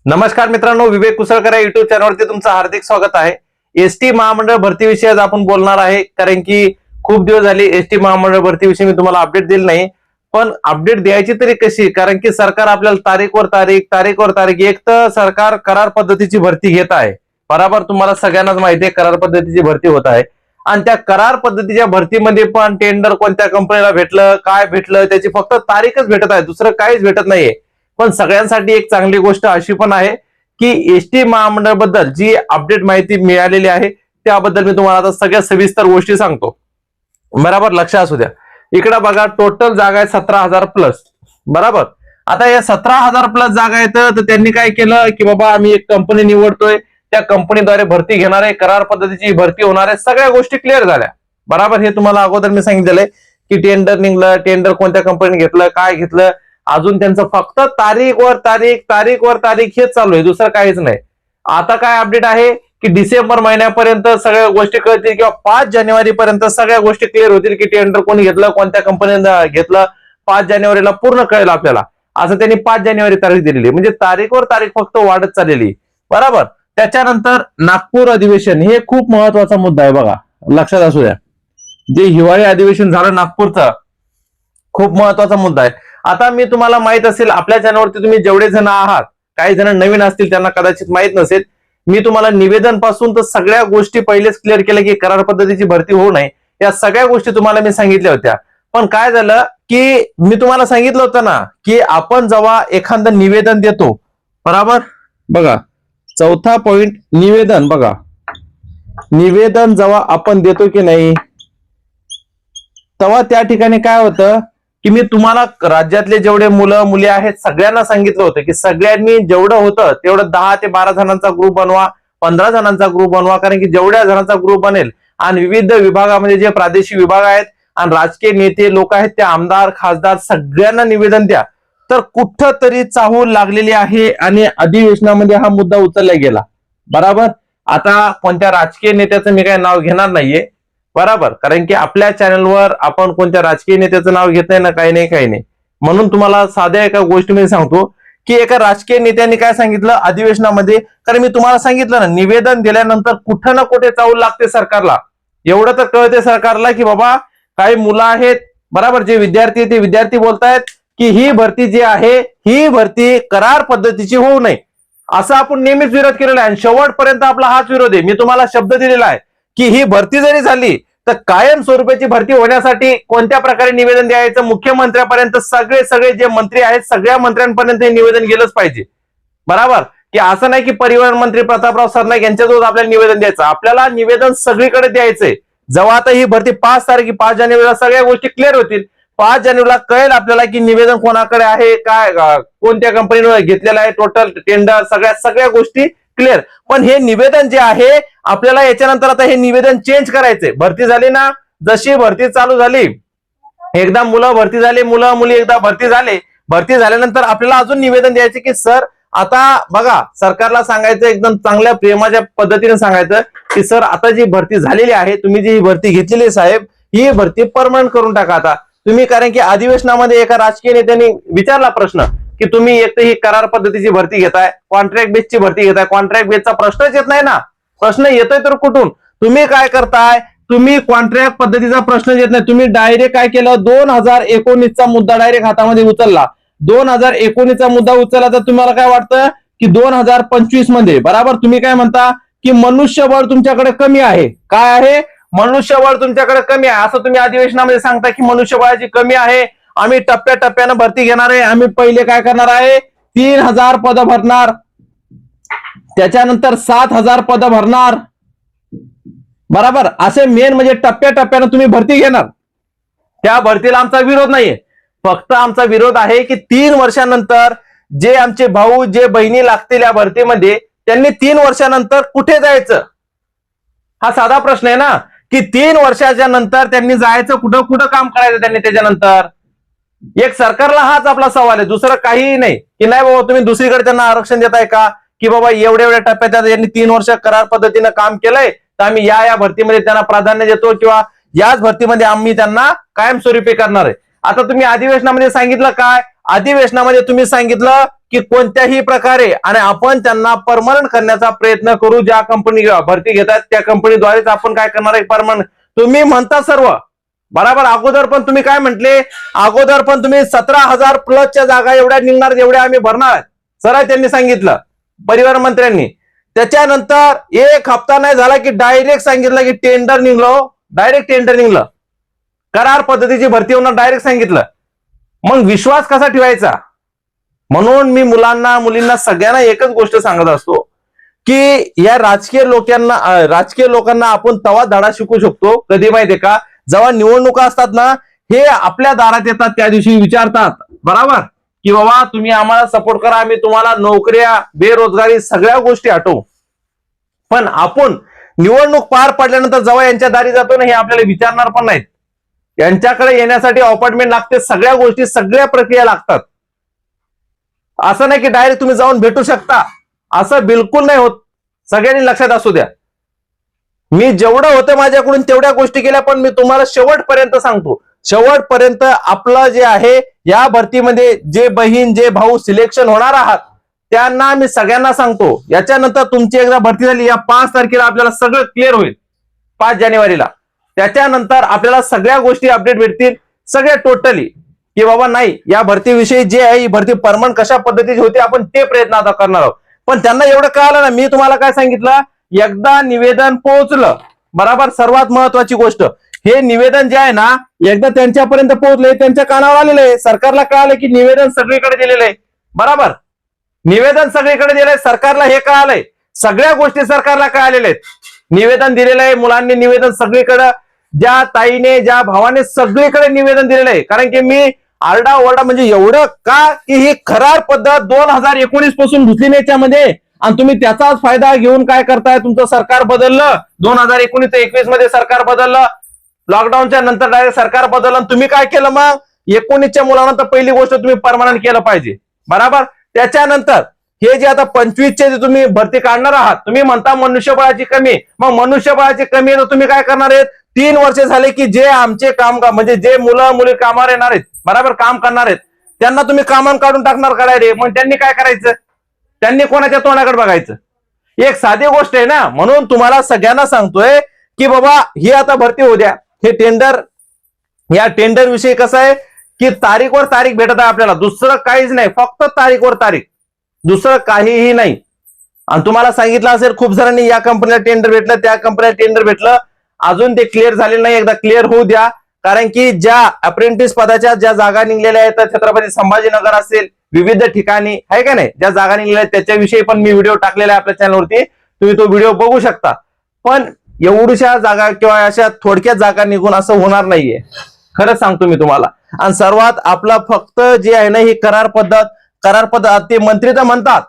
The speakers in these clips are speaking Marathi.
नमस्कार मित्रांनो, विवेक कुसळकर या युट्यूब चॅनलवरती तुमचं हार्दिक स्वागत आहे। एसटी महामंडळ भरतीविषयी आज आपण बोलणार आहे, कारण की खूप दिवस झाले एसटी महामंडळ भरतीविषयी मी तुम्हाला अपडेट दिली नाही। पण अपडेट द्यायची तरी कशी, कारण की सरकार आपल्याला तारीखवर तारीख एक तर सरकार करार पद्धतीची भरती घेत आहे। बरोबर, तुम्हाला सगळ्यांनाच माहिती आहे करार पद्धतीची भरती होत आहे। आणि त्या करार पद्धतीच्या भरतीमध्ये पण टेंडर कोणत्या कंपनीला भेटलं, काय भेटलं, त्याची फक्त तारीखच भेटत आहे, दुसरं काहीच भेटत नाहीये। पण सगळ्यांसाठी एक चांगली गोष्ट अशी पण आहे की एसटी महामंडळ बद्दल जी अपडेट माहिती मिळालेली आहे त्याबद्दल मी तुम्हाला आता सगळ्या सविस्तर गोष्टी सांगतो। बरोबर, लक्ष असू द्या। इकडे बघा, टोटल जागा आहे 17,000 प्लस। बरोबर, आता या 17,000 प्लस जागा आहेत, तर त्यांनी काय केलं की बाबा आम्ही एक कंपनी निवडतोय, त्या कंपनीद्वारे भरती घेणार आहे, करार पद्धतीची भरती होणार आहे, सगळ्या गोष्टी क्लिअर झाल्या। बरोबर, हे तुम्हाला अगोदर मी सांगितलेलं की टेंडर निघलं, टेंडर कोणत्या कंपनीने घेतलं, काय घेतलं, अजून त्यांचं फक्त तारीखवर तारीख हेच चालू आहे, दुसरं काहीच नाही। आता काय अपडेट आहे की डिसेंबर महिन्यापर्यंत सगळ्या गोष्टी कळतील किंवा 5 जानेवारी पर्यंत सगळ्या गोष्टी क्लिअर होतील की टेंडर कोणी घेतलं, कोणत्या कंपनीने घेतलं। 5 जानेवारीला पूर्ण कळेल आपल्याला, असं त्यांनी 5 जानेवारी तारीख दिलेली, म्हणजे तारीखवर तारीख फक्त वाढत चाललेली। बरोबर, त्याच्यानंतर नागपूर अधिवेशन हे खूप महत्वाचा मुद्दा आहे, बघा लक्षात असू द्या। जे हिवाळी अधिवेशन झालं नागपूरचं, खूप महत्वाचा मुद्दा आहे। आता मी तुम्हाला माहित असेल, आपल्या चॅनलवरती तुम्ही जेवढे जण आहात, काही जण नवीन असतील त्यांना कदाचित माहित नसेल, मी तुम्हाला निवेदन पासून तर सगळ्या गोष्टी पहिलेच क्लिअर केल्या की करार पद्धतीची भरती होऊ नये, या सगळ्या गोष्टी तुम्हाला मी सांगितल्या होत्या। पण काय झालं की मी तुम्हाला सांगितलं होतं ना की आपण जेव्हा एखादं निवेदन देतो, बरोबर, बघा चौथा पॉइंट निवेदन, बघा निवेदन जेव्हा आपण देतो की नाही, तेव्हा त्या ठिकाणी काय होतं की मी तुम्हाला राज्यातले जेवढे मुलं मुली आहेत सगळ्यांना सांगितलं होतं की सगळ्यांनी जेवढं होतं तेवढं 10 ते 12 जणांचा ग्रुप बनवा, 15 जणांचा ग्रुप बनवा, कारण की जेवढ्या जणांचा ग्रुप बनेल आणि विविध विभागामध्ये जे प्रादेशिक विभाग आहेत आणि राजकीय नेते लोक आहेत, ते आमदार खासदार सगळ्यांना निवेदन द्या। तर कुठंतरी चाहूल लागलेली आहे आणि अधिवेशनामध्ये हा मुद्दा उचलला गेला। बरोबर, आता कोणत्या राजकीय नेत्याचं मी काही नाव घेणार नाहीये, बरोबर, कारण की आपल्या चॅनलवर आपण कोणत्या राजकीय नेत्याचं नाव घेत नाही ना, काही नाही। म्हणून तुम्हाला साध्या एका गोष्टीमध्ये सांगतो की एका राजकीय नेत्याने काय सांगितलं अधिवेशनामध्ये, कारण मी तुम्हाला सांगितलं ना निवेदन दिल्यानंतर कुठं ना कुठे चावल लागते सरकारला। एवढं तर कळते सरकारला की बाबा काही मुलं आहेत, बरोबर, जे विद्यार्थी ते विद्यार्थी बोलतायत की ही भरती जी आहे ही भरती करार पद्धतीची होऊ नये, असं आपण नेहमीच विरोध केलेला आहे आणि शेवटपर्यंत आपला हाच विरोध आहे। मी तुम्हाला शब्द दिलेला आहे की ही भरती जरी झाली तर कायम स्वरूपाची भरती होण्यासाठी कोणत्या प्रकारे निवेदन द्यायचं, मुख्यमंत्र्यापर्यंत सगळे जे मंत्री आहेत सगळ्या मंत्र्यांपर्यंत हे निवेदन गेलंच पाहिजे। बरोबर, की असं नाही की परिवहन मंत्री प्रतापराव सरनाईक यांच्याजवळ आपल्याला निवेदन द्यायचं, आपल्याला निवेदन सगळीकडे द्यायचंय। जेव्हा आता ही भरती 5 जानेवारीला सगळ्या गोष्टी क्लिअर होतील, 5 जानेवारीला कळेल आपल्याला की निवेदन कोणाकडे आहे, काय कोणत्या कंपनीने घेतलेलं आहे, टोटल टेंडर सगळ्या गोष्टी क्लिअर। पण हे निवेदन जे आहे आपल्याला याच्यानंतर आता हे निवेदन चेंज करायचंय। भरती झाली ना, जशी भरती चालू झाली, एकदा मुलं भरती झाली, मुलं मुली एकदा भरती झाले, भरती झाल्यानंतर आपल्याला अजून निवेदन द्यायचे की सर आता बघा, सरकारला सांगायचं एकदम चांगल्या प्रेमाच्या पद्धतीने सांगायचं की सर आता जी भरती झालेली आहे, तुम्ही जी भरती घेतलेली साहेब, ही भरती परमनंट करून टाका आता तुम्ही। कारण की अधिवेशनामध्ये एका राजकीय नेत्यांनी विचारला प्रश्न की तुम्ही एक तर ही करार पद्धतीची भरती घेताय, कॉन्ट्रॅक्ट बेसची भरती घेताय, कॉन्ट्रॅक्ट बेसचा प्रश्नच येत नाही ना, प्रश्न येतोय तर कुठून, तुम्ही काय करताय, तुम्ही कॉन्ट्रॅक्ट पद्धतीचा प्रश्न येत नाही, तुम्ही डायरेक्ट काय केलं 2019चा मुद्दा डायरेक्ट हातामध्ये उचलला। 2019चा मुद्दा उचलला तर तुम्हाला काय वाटतं की 2025 मध्ये, बरोबर, तुम्ही काय म्हणता की मनुष्यबळ तुमच्याकडे कमी आहे, काय आहे, मनुष्यबळ तुमच्याकडे कमी आहे, असं तुम्ही अधिवेशनामध्ये सांगता की मनुष्यबळाची कमी आहे, आम्ही टप्प्याटप्प्यानं भरती घेणार आहे, आम्ही पहिले काय करणार आहे 3,000 पद भरणार, त्याच्यानंतर 7,000 पद भरणार, बरोबर, असे मेन म्हणजे टप्प्याटप्प्यानं तुम्ही भरती घेणार। त्या भरतीला आमचा विरोध नाहीये, फक्त आमचा विरोध आहे की 3 वर्षानंतर जे आमचे भाऊ जे बहिणी लागतील या भरतीमध्ये, त्यांनी 3 वर्षानंतर कुठे जायचं, हा साधा प्रश्न आहे ना, की 3 वर्षाच्या नंतर त्यांनी जायचं कुठं काम करायचं त्यांनी त्याच्यानंतर। एक सरकारला हाच आपला सवाल आहे, दुसरं काही नाही की नाही बाबा तुम्ही दुसरीकडे त्यांना आरक्षण देताय का, की बाबा एवढ्या टप्प्यात यांनी 3 वर्ष करार पद्धतीनं काम केलंय तर आम्ही या भरतीमध्ये त्यांना प्राधान्य देतो किंवा याच भरतीमध्ये आम्ही त्यांना कायमस्वरूपी करणार आहे। आता तुम्ही अधिवेशनामध्ये सांगितलं काय, अधिवेशनामध्ये तुम्ही सांगितलं की कोणत्याही प्रकारे आणि आपण त्यांना परमनंट करण्याचा प्रयत्न करू. ज्या कंपनी भरती घेतात त्या कंपनीद्वारेच आपण काय करणार आहे, परमनंट. तुम्ही म्हणता सर्व बरोबर. अगोदर पण तुम्ही काय म्हटले, अगोदर पण तुम्ही 17,000 प्लसच्या जागा एवढ्या निघणार जेवढ्या आम्ही भरणार, सरळ त्यांनी सांगितलं परिवहन मंत्र्यांनी. त्याच्यानंतर एक हप्ता नाही झाला की डायरेक्ट सांगितलं की टेंडर निघलो, डायरेक्ट टेंडर निघलं, करार पद्धतीची भरती होणार, डायरेक्ट सांगितलं. मग विश्वास कसा ठेवायचा? म्हणून मी मुलांना मुलींना सगळ्यांना एकच गोष्ट सांगत असतो की या राजकीय लोकांना आपण तवा धडा शिकू शकतो कधी माहितीये का, जेव्हा निवडणुका असतात ना, हे आपल्या दारात येतात त्या दिवशी विचारतात बरोबर की बाबा तुम्ही आम्हाला सपोर्ट करा, आम्ही तुम्हाला नोकऱ्या, बेरोजगारी सगळ्या गोष्टी हटवू. पण आपण निवडणूक पार पडल्यानंतर जेव्हा यांच्या दारी जातो ना, हे आपल्याला विचारणार पण नाहीत. यांच्याकडे येण्यासाठी अपॉइंटमेंट लागते, सगळ्या गोष्टी, सगळ्या प्रक्रिया लागतात. असं नाही की डायरेक्ट तुम्ही जाऊन भेटू शकता, असं बिलकुल नाही होत. सगळ्यांनी लक्षात असू द्या. मी जेवढं होतं माझ्याकडून तेवढ्या गोष्टी केल्या, पण मी तुम्हाला शेवटपर्यंत सांगतो, शेवटपर्यंत आपलं जे आहे या भरतीमध्ये जे बहीण जे भाऊ सिलेक्शन होणार आहात त्यांना मी सगळ्यांना सांगतो, याच्यानंतर तुमची एकदा भरती झाली, या 5 तारखेला आपल्याला सगळं क्लिअर होईल, 5 जानेवारीला. त्याच्यानंतर आपल्याला सगळ्या गोष्टी अपडेट भेटतील, सगळे टोटली, की बाबा नाही या भरतीविषयी जे आहे ही भरती परमनंट कशा पद्धतीची होती आपण ते प्रयत्न आता करणार आहोत. पण त्यांना एवढं कळालं ना, मी तुम्हाला काय सांगितलं, एकदा निवेदन पोहोचलं बरोबर. सर्वात महत्वाची गोष्ट, हे निवेदन जे आहे ना एकदा त्यांच्यापर्यंत पोहोचले, त्यांच्या कानावर आलेलं आहे, सरकारला कळालं की निवेदन सगळीकडे दिलेलं आहे बरोबर. निवेदन सगळीकडे दिलंय, सरकारला हे कळालंय, सगळ्या गोष्टी सरकारला कळालेल्या आहेत. निवेदन दिलेलं आहे, मुलांनी निवेदन सगळीकडे, ज्या ताईने ज्या भावाने सगळीकडे निवेदन दिलेलं आहे. कारण की मी आरडा ओरडा म्हणजे एवढं का की ही खरार पद्धत 2019 पासून घुसली नाही याच्यामध्ये, आणि तुम्ही त्याचाच फायदा घेऊन काय करताय, तुमचं सरकार बदललं 2019 ते 21 मध्ये सरकार बदललं, लॉकडाऊनच्या नंतर डायरेक्ट सरकार बदललं. तुम्ही काय केलं मग, 19च्या मुलांना तर पहिली गोष्ट तुम्ही परमनंट केलं पाहिजे बरोबर. त्याच्यानंतर हे जे आता 25चे जे तुम्ही भरती काढणार आहात, तुम्ही म्हणता मनुष्यबळाची कमी, मग मनुष्यबळाची कमी आहे तर तुम्ही काय करणार आहेत, 3 वर्ष झाले की जे आमचे काम म्हणजे जे मुलं मुली कामावर येणार आहेत बरोबर, काम करणार आहेत, त्यांना तुम्ही कामावर काढून टाकणार करायचे. मग त्यांनी काय करायचं, त्यांनी कोणाच्या तोंडाकडे बघायचं, एक साधी गोष्ट आहे ना. म्हणून तुम्हाला सगळ्यांना सांगतोय की बाबा ही आता भरती होऊ द्या, हे टेंडर, या टेंडर विषयी कसं आहे की तारीखवर तारीख भेटत आहे आपल्याला, दुसरं काहीच नाही, फक्त तारीखवर तारीख, दुसरं काहीही नाही. आणि तुम्हाला सांगितलं असेल खूप जणांनी या कंपनीला टेंडर भेटलं, त्या कंपनीला टेंडर भेटलं, अजून ते क्लिअर झालेलं नाही, एकदा क्लिअर होऊ द्या. कारण की ज्या अप्रेंटिस पदाच्या ज्या जागा निघलेल्या आहेत छत्रपती संभाजीनगर असेल, विविध ठिकाणी आहे का नाही, ज्या जागा निघलेल्या आहेत त्याच्याविषयी पण मी व्हिडिओ टाकलेला आहे आपल्या चॅनलवरती, तुम्ही तो व्हिडिओ बघू शकता. पण एवढ्याशा जागा किंवा अशा थोडक्यात जागा निघून असं होणार नाहीये, खरंच सांगतो मी तुम्हाला. आणि सर्वात आपला फक्त जे आहे ना ही करार पद्धत ते मंत्री तर म्हणतात,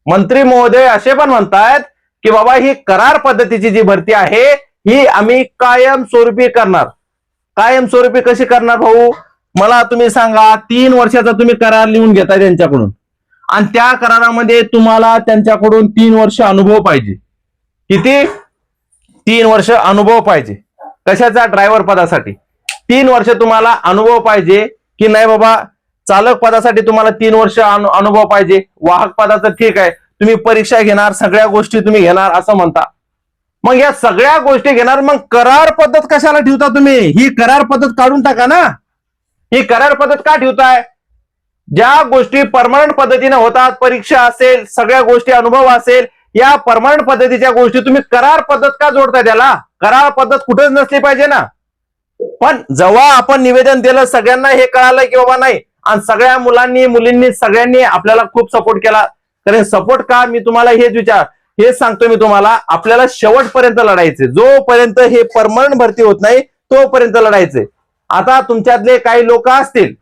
मंत्री महोदय असे पण म्हणतात की बाबा ही करार पद्धतीची जी भरती आहे ही आम्ही कायमस्वरूपी करणार. कायमस्वरूपी कशी करणार भाऊ, मला तुम्ही सांगा. 3 वर्षाचा तुम्ही करार लिहून घेताय त्यांच्याकडून, आणि त्या करारामध्ये तुम्हाला त्यांच्याकडून 3 वर्ष अनुभव पाहिजे. किती? 3 वर्ष अनुभव पाहिजे. कशाचा? ड्रायव्हर पदासाठी 3 वर्ष तुम्हाला अनुभव पाहिजे की नाही बाबा. चालक पदासाठी तुम्हाला 3 वर्ष अनुभव पाहिजे. वाहक पदाचं ठीक आहे, तुम्ही परीक्षा घेणार, सगळ्या गोष्टी तुम्ही घेणार असं म्हणता. मग या सगळ्या गोष्टी घेणार, मग करार पद्धत कशाला ठेवता तुम्ही? ही करार पद्धत काढून टाका ना. ही करार पद्धत का ठेवताय? ज्या गोष्टी परमनंट पद्धतीने होतात, परीक्षा असेल, सगळ्या गोष्टी अनुभव असेल, या परमनंट पद्धतीच्या गोष्टी तुम्ही करार पद्धत का जोडताय त्याला? करार पद्धत कुठेच नसली पाहिजे ना. पण जेव्हा आपण निवेदन दिलं सगळ्यांना हे कळालं की बाबा नाही, आणि सगळ्या मुलांनी मुलींनी सगळ्यांनी आपल्याला खूप सपोर्ट केला. तर सपोर्ट का, मी तुम्हाला हेच सांगतो मी तुम्हाला, आपल्याला शेवटपर्यंत लढायचे. जोपर्यंत हे परमनंट भरती होत नाही तोपर्यंत लढायचे. आता तुमच्यातले काही लोक असतील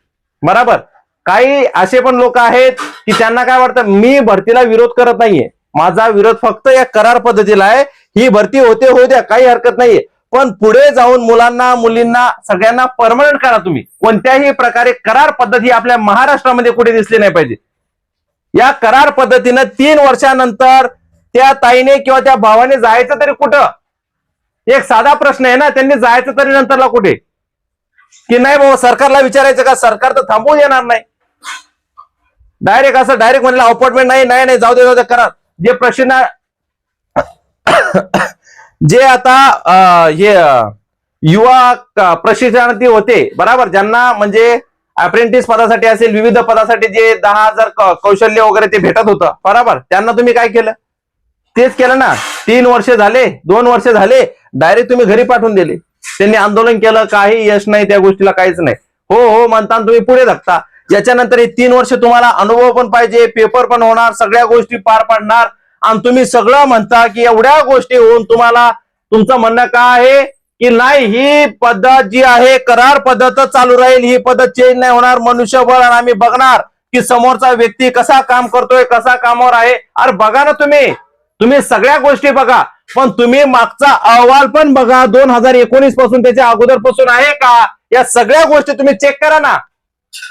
बरोबर, काही असे पण लोक आहेत की त्यांना काय वाटतं, मी भरतीला विरोध करत नाहीये, माझा विरोध फक्त या करार पद्धतीला आहे. ही भरती होऊ द्या, काही हरकत नाहीये, पण पुढे जाऊन मुलांना मुलींना सगळ्यांना परमनंट करा तुम्ही. कोणत्याही प्रकारे करार पद्धती आपल्या महाराष्ट्रामध्ये कुठे दिसली नाही पाहिजे. या करार पद्धतीनं 3 वर्षानंतर त्या ताईने किंवा त्या भावाने जायचं तरी कुठं? एक साधा प्रश्न आहे ना, त्यांनी जायचं तरी नंतरला कुठे? की नाही बाबा सरकारला विचारायचं का? सरकार तर थांबवू येणार नाही. डायरेक्ट असं डायरेक्ट म्हणलं अपॉइंटमेंट नाही नाही नाही जाऊ दे करा. जे प्रश्न जे आता हे युवा प्रशिक्षणार्थी होते बरोबर, ज्यांना म्हणजे अप्रेंटिस पदासाठी असेल विविध पदासाठी जे 10,000 कौशल्य वगैरे ते भेटत होतं बरोबर, त्यांना तुम्ही काय केलं? तेच केलं ना. 3 वर्ष झाले 2 वर्ष झाले डायरेक्ट तुम्ही घरी पाठवून दिले. त्यांनी आंदोलन केलं, काही यश नाही त्या गोष्टीला, काहीच नाही. हो हो म्हणता तुम्ही पुढे धकता. याच्यानंतर हे 3 वर्ष तुम्हाला अनुभव पण पाहिजे, पेपर पण होणार, सगळ्या गोष्टी पार पाडणार, आणि तुम्ही सगळं म्हणता की एवढ्या गोष्टी होऊन तुम्हाला तुमचं म्हणणं काय आहे की नाही ही पद्धत जी आहे करार पद्धतच चालू राहील, ही पद्धत चेंज नाही होणार, मनुष्यबळ आणि आम्ही बघणार की समोरचा व्यक्ती कसा काम करतोय, कसा कामावर आहे. अरे बघा ना तुम्ही सगळ्या गोष्टी बघा, पण तुम्ही मागचा अहवाल पण बघा 2019 पासून, त्याच्या अगोदर पासून आहे का, या सगळ्या गोष्टी तुम्ही चेक करा ना.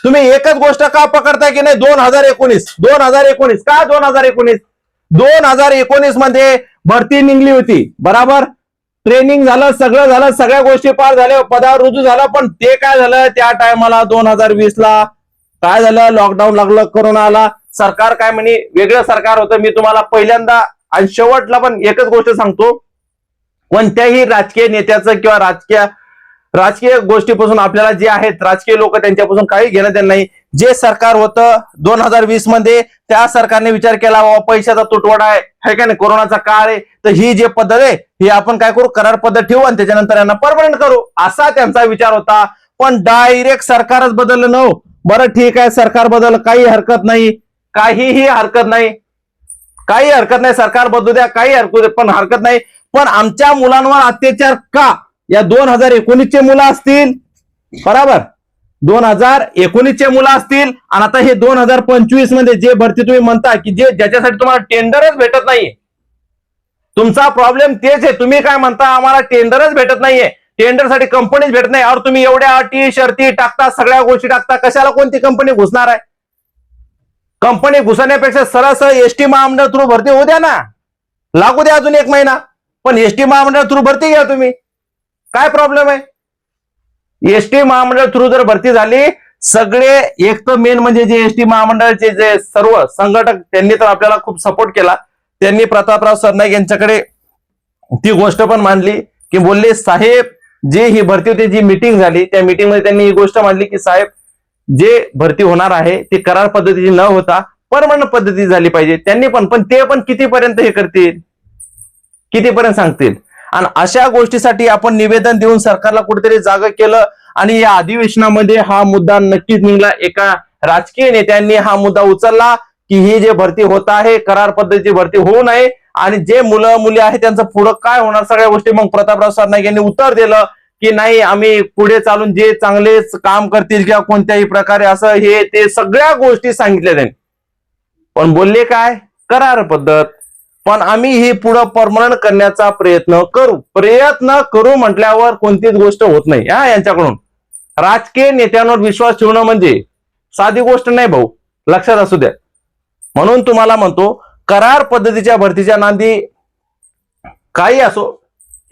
तुम्ही एकच गोष्ट का पकडताय की नाही 2019 का 2019 मध्ये भरती निघली होती बरोबर, ट्रेनिंग झालं, सगळं झालं, सगळ्या गोष्टी पार झाल्या, पदावर रुजू झालं, पण ते काय झालं त्या टायमाला 2020 ला काय झालं, लॉकडाऊन लागलं, कोरोना आला, सरकार काय म्हणे वेगळं सरकार होतं. मी तुम्हाला पहिल्यांदा आणि शेवटला पण एकच गोष्ट सांगतो, कोणत्याही राजकीय नेत्याचं किंवा राजकीय गोष्टीपासून आपल्याला जे आहेत राजकीय लोक त्यांच्यापासून काही घेणं देणं नाही. जे सरकार होतं 2020 मध्ये त्या सरकारने विचार केला बाबा पैशाचा तुटवडा आहे का नाही, कोरोनाचा काळ आहे, तर ही जे पद्धत आहे ही आपण काय करू, करार पद्धत ठेवू आणि त्याच्यानंतर यांना परमनंट करू, असा त्यांचा विचार होता. पण डायरेक्ट सरकारच बदललं न. बरं ठीक आहे सरकार बदललं, काही हरकत नाही, काही हरकत नाही, सरकार बदलू द्या, काही हरकत नाही. पण आमच्या मुलांवर अत्याचार का, या 2019 चे मुलं असतील बरोबर, 2019 चे मुलं असतील, आणि आता हे 2025 मध्ये जे भरती तुम्ही म्हणता की जे ज्याच्यासाठी तुम्हाला टेंडरच भेटत नाहीये, तुमचा प्रॉब्लेम तेच आहे. तुम्ही काय म्हणता आम्हाला टेंडरच भेटत नाहीये, टेंडरसाठी कंपनीच भेटत नाही, और तुम्ही एवढ्या अटी शर्ती टाकता, सगळ्या गोष्टी टाकता, कशाला कोणती कंपनी घुसणार आहे? कंपनी घुसण्यापेक्षा सरळ एसटी महामंडळ थ्रू भरती होऊ द्या ना, लागू द्या अजून 1 महिना, पण एसटी महामंडळ थ्रू भरती घ्या तुम्ही, काय प्रॉब्लेम आहे? एसटी महामंडळ थ्रू जर भरती झाली, सगळे एक तर मेन म्हणजे जे एसटी महामंडळाचे जे सर्व संघटक त्यांनी तर आपल्याला खूप सपोर्ट केला. त्यांनी प्रतापराव सरनाईक यांच्याकडे ती गोष्ट पण मांडली की बोलले साहेब जे ही भरती होती, जी मीटिंग झाली त्या मीटिंग मध्ये त्यांनी ही गोष्ट मांडली की साहेब जे भरती होणार आहे ते करार पद्धतीची न होता परमनंट पद्धती झाली पाहिजे. त्यांनी पण ते पण कितीपर्यंत हे करतील, कितीपर्यंत सांगतील? आणि अशा गोष्टीसाठी आपण निवेदन देऊन सरकारला कुठेतरी जागा केलं, आणि या अधिवेशनामध्ये हा मुद्दा नक्कीच निघला. एका राजकीय नेत्यांनी हा मुद्दा उचलला की ही जे भरती होत आहे करार पद्धतीची भरती होऊ नये, आणि जे मुलं मुली आहेत त्यांचं पुढं काय होणार सगळ्या गोष्टी. मग प्रतापराव सरनाईक यांनी उत्तर दिलं की नाही आम्ही पुढे चालून जे चांगलेच काम करतील किंवा कोणत्याही प्रकारे असं हे ते सगळ्या गोष्टी सांगितल्या त्यांनी. पण बोलले काय, करार पद्धत, पण आम्ही ही पुढे परमनंट करण्याचा प्रयत्न करू म्हटल्यावर कोणतीच गोष्ट होत नाही. यांच्याकडून राजकीय नेत्यांवर विश्वास ठेवणं म्हणजे साधी गोष्ट नाही भाऊ, लक्षात असू द्या. म्हणून तुम्हाला म्हणतो करार पद्धतीच्या भरतीच्या नांदी काही असो,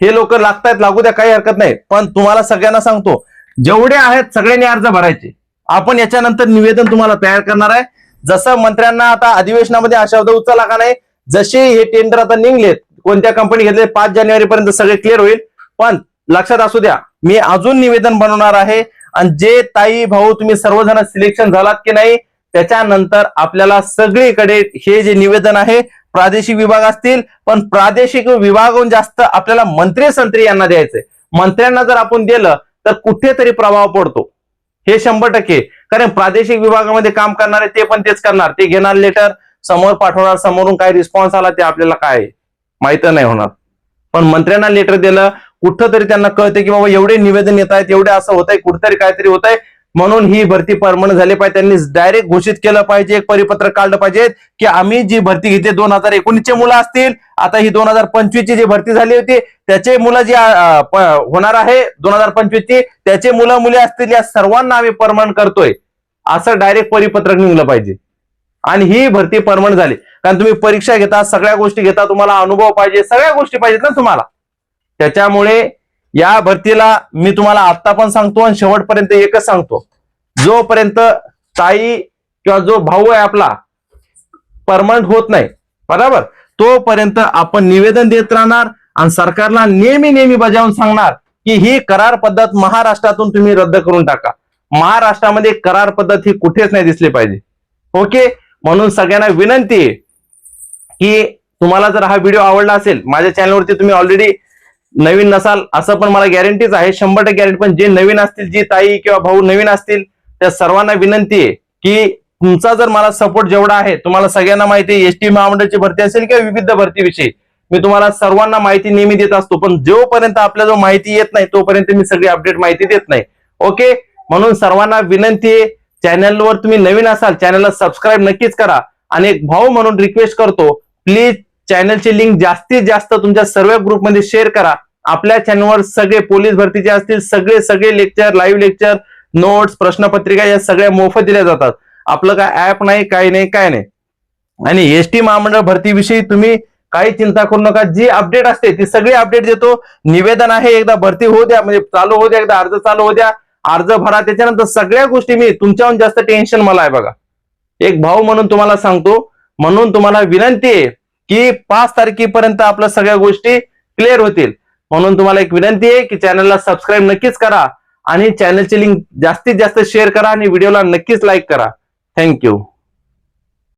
हे लोक लागतायत लागू द्या, काही हरकत नाही. पण तुम्हाला सगळ्यांना सांगतो जेवढे आहेत सगळ्यांनी अर्ज भरायचे. आपण याच्यानंतर निवेदन तुम्हाला तयार करणार आहे. जसं मंत्र्यांना आता अधिवेशनामध्ये हा शब्द उचलला का नाही, जसे हे टेंडर आता निघलेत, कोणत्या कंपनी घेतले 5 जानेवारी पर्यंत सगळे क्लिअर होईल. पण लक्षात असू द्या मी अजून निवेदन बनवणार आहे, आणि जे ताई भाऊ तुम्ही सर्वजण सिलेक्शन झालात की नाही त्याच्यानंतर आपल्याला सगळीकडे हे जे निवेदन आहे प्रादेशिक विभाग असतील, पण प्रादेशिक विभागाहून जास्त आपल्याला मंत्री यांना द्यायचंय. मंत्र्यांना जर आपण दिलं तर कुठेतरी प्रभाव पडतो, हे 100%. कारण प्रादेशिक विभागामध्ये काम करणारे ते पण तेच करणार, ते घेणार लेटर समोर पाठवणार, समोरून काय रिस्पॉन्स आला ते आपल्याला काय माहित नाही होणार. पण मंत्र्यांना लेटर दिलं कुठंतरी त्यांना कळते की बाबा एवढे निवेदन येत आहेत, एवढे असं होत आहे, कुठेतरी काहीतरी होत आहे, म्हणून ही भरती परमनंट झाली पाहिजे. त्यांनी डायरेक्ट घोषित केलं पाहिजे, एक परिपत्र काढलं पाहिजे की आम्ही जी भरती घेते 2019 चे मुलं असतील, आता ही 2025 ची जी भरती झाली होती त्याचे मुलं जी होणार आहे 2025 ची त्याचे मुलं मुली असतील, या सर्वांना आम्ही परमनंट करतोय असं डायरेक्ट परिपत्रक निघलं पाहिजे. आणि ही भरती परमनंट झाली. कारण तुम्ही परीक्षा घेता, सगळ्या गोष्टी घेता, तुम्हाला अनुभव पाहिजे, सगळ्या गोष्टी पाहिजेत ना तुम्हाला. त्याच्यामुळे या भरतीला मी तुम्हाला आता पण सांगतो आणि शेवटपर्यंत एकच सांगतो, जोपर्यंत ताई किंवा जो भाऊ आहे आपला परमनंट होत नाही, बरोबर, तोपर्यंत आपण निवेदन देत राहणार आणि सरकारला नेहमी बजावून सांगणार की ही करार पद्धत महाराष्ट्रातून तुम्ही रद्द करून टाका. महाराष्ट्रामध्ये करार पद्धत ही कुठेच नाही दिसली पाहिजे. ओके, म्हणून सगळ्यांना विनंती आहे की तुम्हाला जर हा व्हिडिओ आवडला असेल, माझ्या चॅनलवरती तुम्ही ऑलरेडी नवीन नसाल असं पण मला गॅरंटीच आहे, 100% गॅरंटी, पण जे नवीन असतील, जी ताई किंवा भाऊ नवीन असतील, त्या सर्वांना विनंती आहे की तुमचा जर मला सपोर्ट जेवढा आहे, तुम्हाला सगळ्यांना माहिती आहे एसटी महामंडळाची भरती असेल किंवा विविध भरतीविषयी मी तुम्हाला सर्वांना माहिती नेहमी देत असतो, पण जोपर्यंत आपल्याला जो माहिती येत नाही तोपर्यंत मी सगळी अपडेट माहिती देत नाही. ओके, म्हणून सर्वांना विनंती आहे, चॅनलवर तुम्ही नवीन असाल चॅनलला सबस्क्राईब नक्कीच करा आणि एक भाऊ म्हणून रिक्वेस्ट करतो, प्लीज चॅनलची लिंक जास्तीत जास्त तुमच्या सर्व ग्रुपमध्ये शेअर करा. आपल्या चॅनलवर सगळे पोलीस भरतीचे असतील सगळे लेक्चर, लाईव्ह लेक्चर, नोट्स, प्रश्नपत्रिका या सगळ्या मोफत दिल्या जातात. आपलं काय ऍप नाही, काय नाही. आणि एसटी महामंडळ भरतीविषयी तुम्ही काही चिंता करू नका, जी अपडेट असते ती सगळी अपडेट देतो. निवेदन आहे, एकदा भरती होऊ द्या, म्हणजे चालू होऊ द्या, एकदा अर्ज चालू होऊ द्या, अर्ज भरा, त्याच्यानंतर सगळ्या गोष्टी मी तुमच्याहून जास्त टेन्शन मला आहे बघा, एक भाऊ म्हणून तुम्हाला सांगतो. म्हणून तुम्हाला विनंती आहे की 5 तारखेपर्यंत आपल्या सगळ्या गोष्टी क्लिअर होतील. म्हणून तुम्हाला एक विनंती आहे की चॅनलला सबस्क्राईब नक्कीच करा आणि चॅनलची लिंक जास्तीत जास्त शेअर करा आणि व्हिडिओला नक्कीच लाईक करा. थँक्यू.